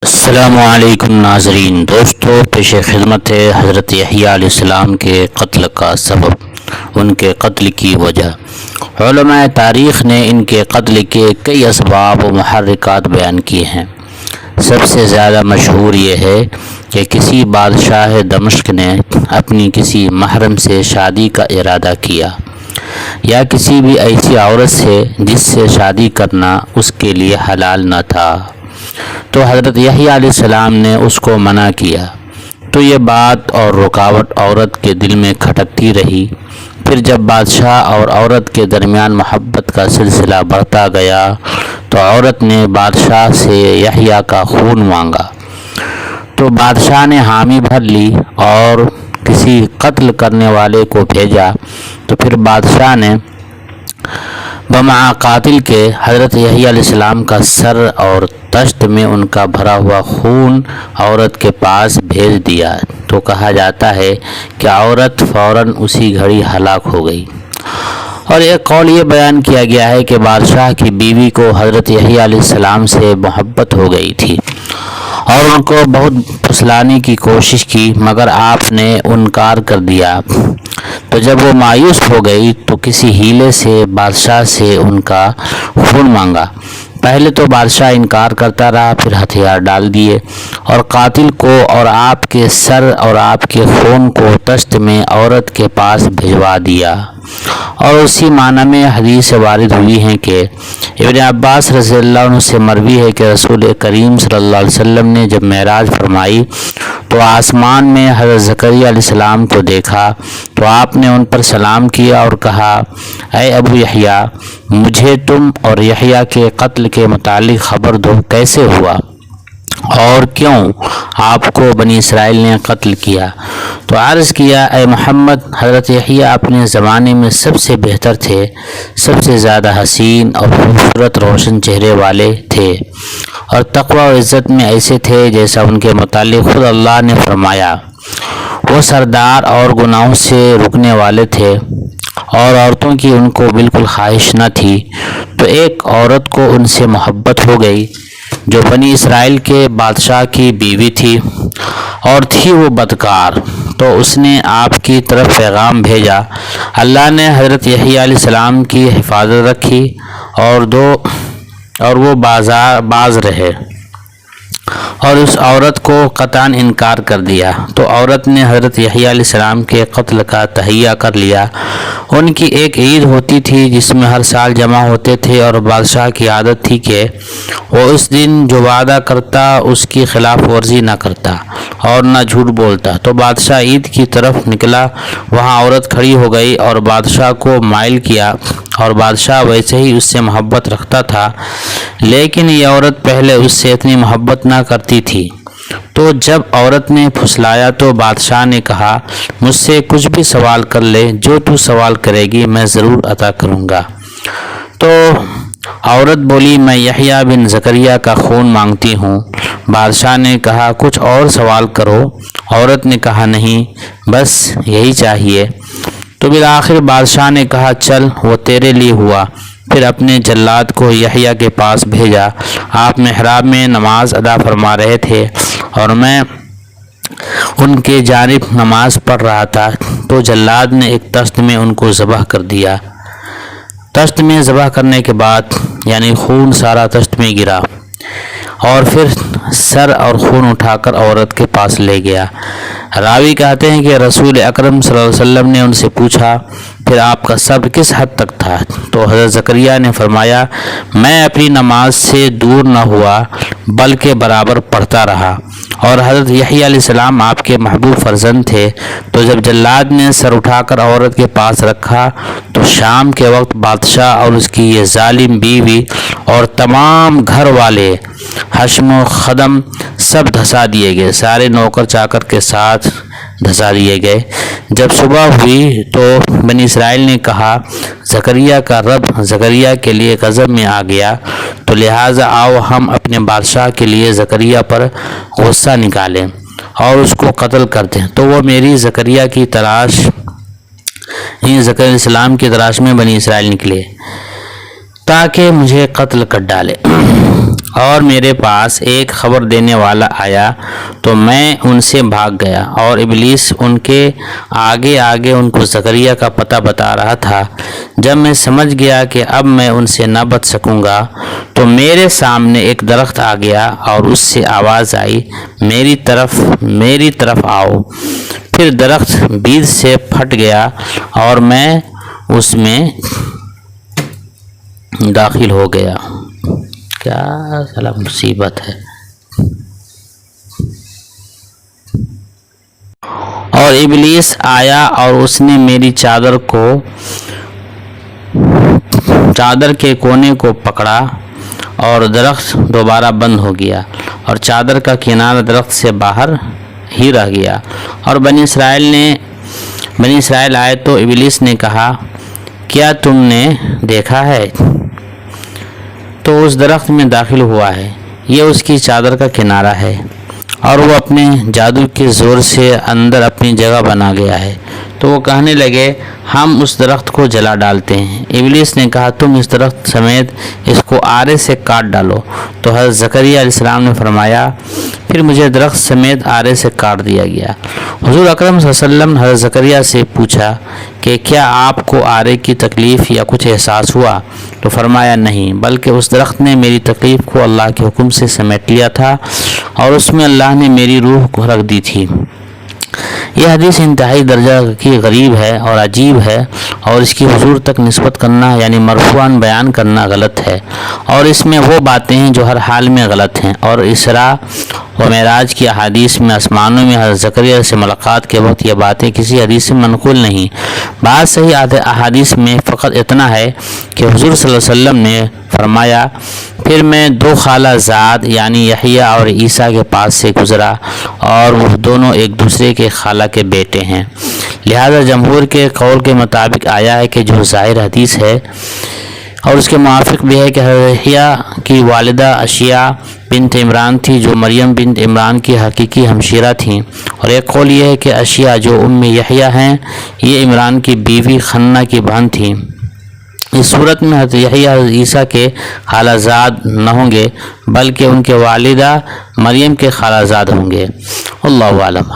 السلام علیکم ناظرین، دوستو پیش خدمت ہے حضرت یحییٰ علیہ السلام کے قتل کا سبب، ان کے قتل کی وجہ۔ علماء تاریخ نے ان کے قتل کے کئی اسباب و محرکات بیان کیے ہیں۔ سب سے زیادہ مشہور یہ ہے کہ کسی بادشاہ دمشق نے اپنی کسی محرم سے شادی کا ارادہ کیا، یا کسی بھی ایسی عورت سے جس سے شادی کرنا اس کے لیے حلال نہ تھا، تو حضرت یحییٰ علیہ السلام نے اس کو منع کیا، تو یہ بات اور رکاوٹ عورت کے دل میں کھٹکتی رہی۔ پھر جب بادشاہ اور عورت کے درمیان محبت کا سلسلہ بڑھتا گیا تو عورت نے بادشاہ سے یحییٰ کا خون مانگا، تو بادشاہ نے حامی بھر لی اور کسی قتل کرنے والے کو بھیجا، تو پھر بادشاہ نے بمع قاتل کے حضرت یحییٰ علیہ السلام کا سر اور طشت میں ان کا بھرا ہوا خون عورت کے پاس بھیج دیا، تو کہا جاتا ہے کہ عورت فوراً اسی گھڑی ہلاک ہو گئی۔ اور ایک قول یہ بیان کیا گیا ہے کہ بادشاہ کی بیوی کو حضرت یحییٰ علیہ السلام سے محبت ہو گئی تھی اور ان کو بہت پھسلانے کی کوشش کی، مگر آپ نے انکار کر دیا۔ تو جب وہ مایوس ہو گئی تو کسی ہیلے سے بادشاہ سے ان کا خون مانگا۔ پہلے تو بادشاہ انکار کرتا رہا، پھر ہتھیار ڈال دیے اور قاتل کو اور آپ کے سر اور آپ کے خون کو طشت میں عورت کے پاس بھجوا دیا۔ اور اسی معنی میں حدیث وارد ہوئی ہیں کہ ابن عباس رضی اللہ عنہ سے مروی ہے کہ رسول کریم صلی اللہ علیہ وسلم نے جب معراج فرمائی تو آسمان میں حضرت زکریا علیہ السلام کو دیکھا، تو آپ نے ان پر سلام کیا اور کہا، اے ابو یحییٰ، مجھے تم اور یحییٰ کے قتل کے متعلق خبر دو، کیسے ہوا اور کیوں آپ کو بنی اسرائیل نے قتل کیا؟ تو عرض کیا، اے محمد، حضرت یحییٰ اپنے زمانے میں سب سے بہتر تھے، سب سے زیادہ حسین اور خوبصورت روشن چہرے والے تھے، اور تقوی و عزت میں ایسے تھے جیسا ان کے متعلق خود اللہ نے فرمایا۔ وہ سردار اور گناہوں سے رکنے والے تھے اور عورتوں کی ان کو بالکل خواہش نہ تھی، تو ایک عورت کو ان سے محبت ہو گئی جو بنی اسرائیل کے بادشاہ کی بیوی تھی، اور تھی وہ بدکار، تو اس نے آپ کی طرف پیغام بھیجا۔ اللہ نے حضرت یحییٰ علیہ السلام کی حفاظت رکھی اور وہ باز رہے اور اس عورت کو قطعاً انکار کر دیا، تو عورت نے حضرت یحییٰ علیہ السلام کے قتل کا تہیہ کر لیا۔ ان کی ایک عید ہوتی تھی جس میں ہر سال جمع ہوتے تھے، اور بادشاہ کی عادت تھی کہ وہ اس دن جو وعدہ کرتا اس کی خلاف ورزی نہ کرتا اور نہ جھوٹ بولتا۔ تو بادشاہ عید کی طرف نکلا، وہاں عورت کھڑی ہو گئی اور بادشاہ کو مائل کیا، اور بادشاہ ویسے ہی اس سے محبت رکھتا تھا، لیکن یہ عورت پہلے اس سے اتنی محبت نہ کرتی تھی۔ تو جب عورت نے پھسلایا تو بادشاہ نے کہا، مجھ سے کچھ بھی سوال کر لے، جو تو سوال کرے گی میں ضرور عطا کروں گا۔ تو عورت بولی، میں یحییٰ بن زکریا کا خون مانگتی ہوں۔ بادشاہ نے کہا، کچھ اور سوال کرو۔ عورت نے کہا، نہیں، بس یہی چاہیے۔ تو بالآخر بادشاہ نے کہا، چل، وہ تیرے لیے ہوا۔ پھر اپنے جلاد کو یحییٰ کے پاس بھیجا۔ آپ محراب میں نماز ادا فرما رہے تھے اور میں ان کے جانب نماز پڑھ رہا تھا، تو جلاد نے ایک طشت میں ان کو ذبح کر دیا۔ طشت میں ذبح کرنے کے بعد یعنی خون سارا طشت میں گرا، اور پھر سر اور خون اٹھا کر عورت کے پاس لے گیا۔ راوی کہتے ہیں کہ رسول اکرم صلی اللہ علیہ وسلم نے ان سے پوچھا، پھر آپ کا صبر کس حد تک تھا؟ تو حضرت زکریا نے فرمایا، میں اپنی نماز سے دور نہ ہوا بلکہ برابر پڑھتا رہا، اور حضرت یحییٰ علیہ السلام آپ کے محبوب فرزند تھے۔ تو جب جلاد نے سر اٹھا کر عورت کے پاس رکھا تو شام کے وقت بادشاہ اور اس کی یہ ظالم بیوی اور تمام گھر والے حشم و خدم سب دھسا دیے گئے، سارے نوکر چاکر کے ساتھ دھسا دیے گئے۔ جب صبح ہوئی تو بنی اسرائیل نے کہا، زکریا کا رب زکریا کے لیے غضب میں آ گیا، تو لہٰذا آؤ ہم اپنے بادشاہ کے لیے زکریا پر غصہ نکالیں اور اس کو قتل کر دیں۔ تو وہ میری زکریا علیہ السلام کی تلاش میں بنی اسرائیل نکلے تاکہ مجھے قتل کر ڈالے۔ اور میرے پاس ایک خبر دینے والا آیا تو میں ان سے بھاگ گیا، اور ابلیس ان کے آگے آگے ان کو زکریا کا پتہ بتا رہا تھا۔ جب میں سمجھ گیا کہ اب میں ان سے نہ بچ سکوں گا تو میرے سامنے ایک درخت آ گیا اور اس سے آواز آئی، میری طرف آؤ۔ پھر درخت بیج سے پھٹ گیا اور میں اس میں داخل ہو گیا۔ کیا سلا مصیبت ہے۔ اور ابلیس آیا اور اس نے میری چادر کے کونے کو پکڑا اور درخت دوبارہ بند ہو گیا اور چادر کا کنارہ درخت سے باہر ہی رہ گیا۔ اور بنی اسرائیل آئے تو ابلیس نے کہا، کیا تم نے دیکھا ہے؟ تو اس درخت میں داخل ہوا ہے، یہ اس کی چادر کا کنارہ ہے، اور وہ اپنے جادو کے زور سے اندر اپنی جگہ بنا گیا ہے۔ تو وہ کہنے لگے، ہم اس درخت کو جلا ڈالتے ہیں۔ ابلیس نے کہا، تم اس درخت سمیت اس کو آرے سے کاٹ ڈالو۔ تو حضرت زکریا علیہ السلام نے فرمایا، پھر مجھے درخت سمیت آرے سے کاٹ دیا گیا۔ حضور اکرم صلی اللہ علیہ وسلم نے حضرت زکریا سے پوچھا کہ کیا آپ کو آرے کی تکلیف یا کچھ احساس ہوا؟ تو فرمایا، نہیں، بلکہ اس درخت نے میری تکلیف کو اللہ کے حکم سے سمیٹ لیا تھا اور اس میں اللہ نے میری روح کو رکھ دی تھی۔ یہ حدیث انتہائی درجہ کی غریب ہے اور عجیب ہے، اور اس کی حضور تک نسبت کرنا یعنی مرفوعاً بیان کرنا غلط ہے، اور اس میں وہ باتیں ہیں جو ہر حال میں غلط ہیں۔ اور اسراء و معراج کی احادیث میں آسمانوں میں حضرت زکریا سے ملاقات کے وقت یہ باتیں کسی حدیث سے منقول نہیں۔ بعض صحیح احادیث میں فقط اتنا ہے کہ حضور صلی اللہ علیہ وسلم نے فرمایا، پھر میں دو خالہ زاد یعنی یحییٰ اور عیسیٰ کے پاس سے گزرا، اور وہ دونوں ایک دوسرے کے خالہ کے بیٹے ہیں۔ لہذا جمہور کے قول کے مطابق آیا ہے کہ جو ظاہر حدیث ہے اور اس کے موافق بھی ہے کہ حضرت یحییٰ کی والدہ اشیاء بنت عمران تھی، جو مریم بنت عمران کی حقیقی ہمشیرہ تھیں، اور ایک قول یہ ہے کہ اشیاء جو ام یحییٰ ہیں یہ عمران کی بیوی خنہ کی بہن تھیں۔ اس صورت میں حضرت یحییٰ حضرت عیسیٰ کے خالہ زاد نہ ہوں گے، بلکہ ان کے والدہ مریم کے خالہ زاد ہوں گے۔ اللہ عالم۔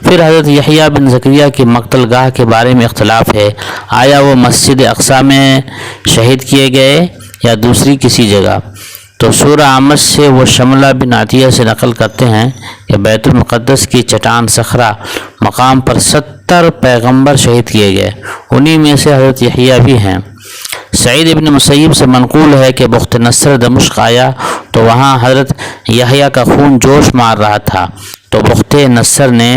پھر حضرت یحییٰ بن زکریا کی مقتل گاہ کے بارے میں اختلاف ہے، آیا وہ مسجد اقصی میں شہید کیے گئے یا دوسری کسی جگہ؟ تو سورہ اعمش سے وہ شملہ بن عطیہ سے نقل کرتے ہیں کہ بیت المقدس کی چٹان صخرہ مقام پر 70 پیغمبر شہید کیے گئے، انہی میں سے حضرت یحییٰ بھی ہیں۔ سعید ابن مسیب سے منقول ہے کہ بخت نصر دمشق آیا تو وہاں حضرت یحییٰ کا خون جوش مار رہا تھا، تو بخت نصر نے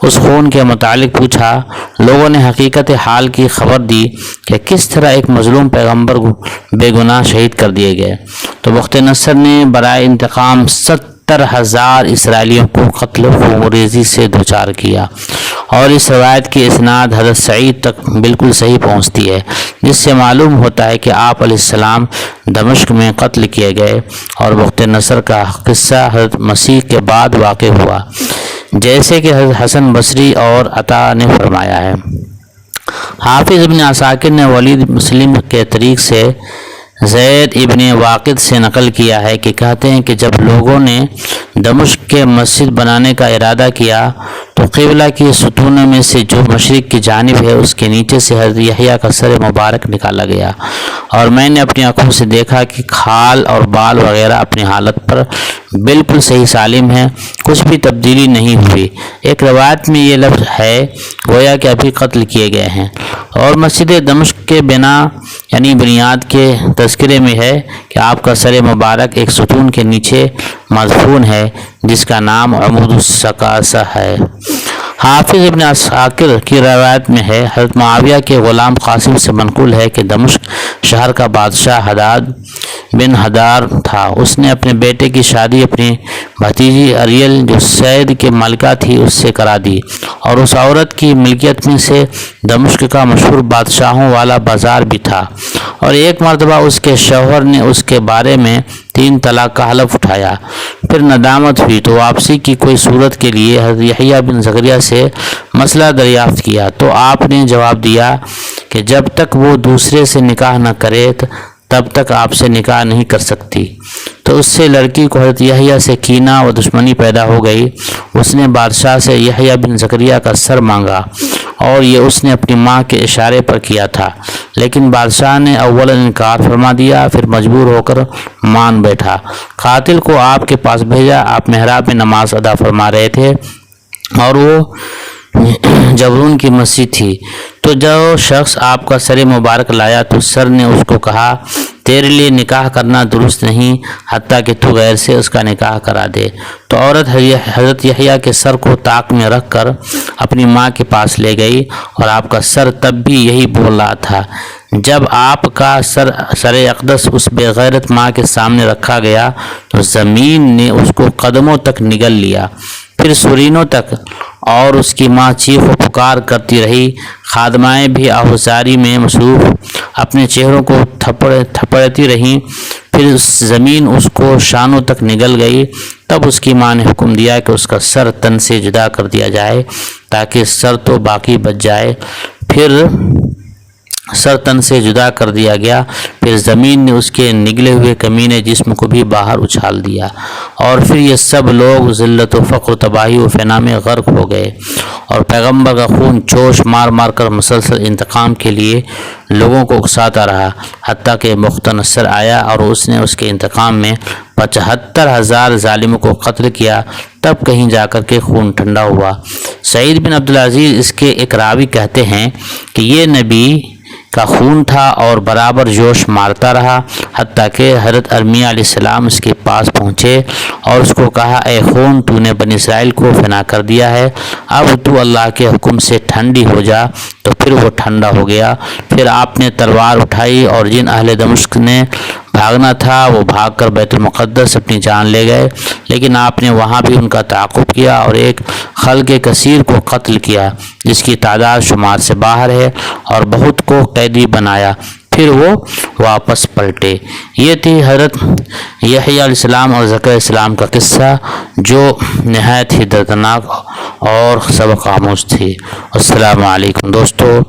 اس خون کے متعلق پوچھا۔ لوگوں نے حقیقت حال کی خبر دی کہ کس طرح ایک مظلوم پیغمبر بے گناہ شہید کر دیے گئے، تو بخت نصر نے برائے انتقام 70,000 اسرائیلیوں کو قتل و ریزی سے دوچار کیا، اور اس روایت کی اسناد حضرت سعید تک بالکل صحیح پہنچتی ہے، جس سے معلوم ہوتا ہے کہ آپ علیہ السلام دمشق میں قتل کیے گئے، اور بخت نصر کا قصہ حضرت مسیح کے بعد واقع ہوا، جیسے کہ حضرت حسن بصری اور عطا نے فرمایا ہے۔ حافظ ابن عساکر نے ولید مسلم کے طریق سے زید ابن واقد سے نقل کیا ہے کہ کہتے ہیں کہ جب لوگوں نے دمشق کے مسجد بنانے کا ارادہ کیا تو قبلہ کی ستونوں میں سے جو مشرق کی جانب ہے اس کے نیچے سے حضرت یحییٰ کا سر مبارک نکالا گیا، اور میں نے اپنی آنکھوں سے دیکھا کہ کھال اور بال وغیرہ اپنی حالت پر بالکل صحیح سالم ہیں، کچھ بھی تبدیلی نہیں ہوئی۔ ایک روایت میں یہ لفظ ہے گویا کہ ابھی قتل کیے گئے ہیں۔ اور مسجد دمشق کے یعنی بنیاد کے تذکرے میں ہے کہ آپ کا سر مبارک ایک ستون کے نیچے مدفون ہے جس کا نام عمود السقاسہ ہے۔ حافظ ابن عساکر کی روایت میں ہے، حضرت معاویہ کے غلام قاسم سے منقول ہے کہ دمشق شہر کا بادشاہ حداد بن حدار تھا، اس نے اپنے بیٹے کی شادی اپنی بھتیجی اریل جو سید کے ملکہ تھی اس سے کرا دی، اور اس عورت کی ملکیت میں سے دمشق کا مشہور بادشاہوں والا بازار بھی تھا، اور ایک مرتبہ اس کے شوہر نے اس کے بارے میں 3 طلاق کا حلف اٹھایا، پھر ندامت ہوئی تو واپسی کی کوئی صورت کے لیے حضرت یحییٰ بن زکریا سے مسئلہ دریافت کیا، تو آپ نے جواب دیا کہ جب تک وہ دوسرے سے نکاح نہ کرے تب تک آپ سے نکاح نہیں کر سکتی۔ تو اس سے لڑکی کو حضرت یحییٰ سے کینہ و دشمنی پیدا ہو گئی۔ اس نے بادشاہ سے یحییٰ بن زکریا کا سر مانگا، اور یہ اس نے اپنی ماں کے اشارے پر کیا تھا، لیکن بادشاہ نے اولا انکار فرما دیا، پھر مجبور ہو کر مان بیٹھا۔ قاتل کو آپ کے پاس بھیجا۔ آپ محراب میں نماز ادا فرما رہے تھے اور وہ جبرون کی مسجد تھی، تو جو شخص آپ کا سر مبارک لایا تو سر نے اس کو کہا، تیرے لیے نکاح کرنا درست نہیں حتیٰ کہ تو غیر سے اس کا نکاح کرا دے۔ تو عورت حضرت یحییٰ کے سر کو طاق میں رکھ کر اپنی ماں کے پاس لے گئی، اور آپ کا سر تب بھی یہی بول رہا تھا۔ جب آپ کا سر اقدس اس بے غیرت ماں کے سامنے رکھا گیا تو زمین نے اس کو قدموں تک نگل لیا، پھر سرینوں تک، اور اس کی ماں چیخ و پکار کرتی رہی۔ خادمائیں بھی آہوزاری میں مصروف اپنے چہروں کو تھپڑتی رہیں، پھر زمین اس کو شانوں تک نگل گئی۔ تب اس کی ماں نے حکم دیا کہ اس کا سر تن سے جدا کر دیا جائے، تاکہ سر تو باقی بچ جائے۔ پھر سر تن سے جدا کر دیا گیا، پھر زمین نے اس کے نگلے ہوئے کمینے جسم کو بھی باہر اچھال دیا، اور پھر یہ سب لوگ ذلت و فقر و تباہی و فنا میں غرق ہو گئے، اور پیغمبر کا خون چوش مار مار کر مسلسل انتقام کے لیے لوگوں کو اکساتا رہا، حتیٰ کہ بخت نصر آیا اور اس نے اس کے انتقام میں 75,000 ظالموں کو قتل کیا۔ تب کہیں جا کر کے خون ٹھنڈا ہوا۔ سعید بن عبدالعزیز اس کے ایک راوی کہتے ہیں کہ یہ نبی کا خون تھا اور برابر جوش مارتا رہا، حتیٰ کہ حضرت ارمیہ علیہ السلام اس کے پاس پہنچے اور اس کو کہا، اے خون، تو نے بنی اسرائیل کو فنا کر دیا ہے، اب تو اللہ کے حکم سے ٹھنڈی ہو جا۔ تو پھر وہ ٹھنڈا ہو گیا۔ پھر آپ نے تلوار اٹھائی، اور جن اہل دمشق نے بھاگنا تھا وہ بھاگ کر بیت المقدس اپنی جان لے گئے، لیکن آپ نے وہاں بھی ان کا تعاقب کیا اور ایک خلق کثیر کو قتل کیا جس کی تعداد شمار سے باہر ہے، اور بہت کو قیدی بنایا، پھر وہ واپس پلٹے۔ یہ تھی حضرت یحییٰ علیہ السلام اور زکریا علیہ السلام کا قصہ، جو نہایت ہی دردناک اور سبق آموز تھی۔ السلام علیکم دوستو۔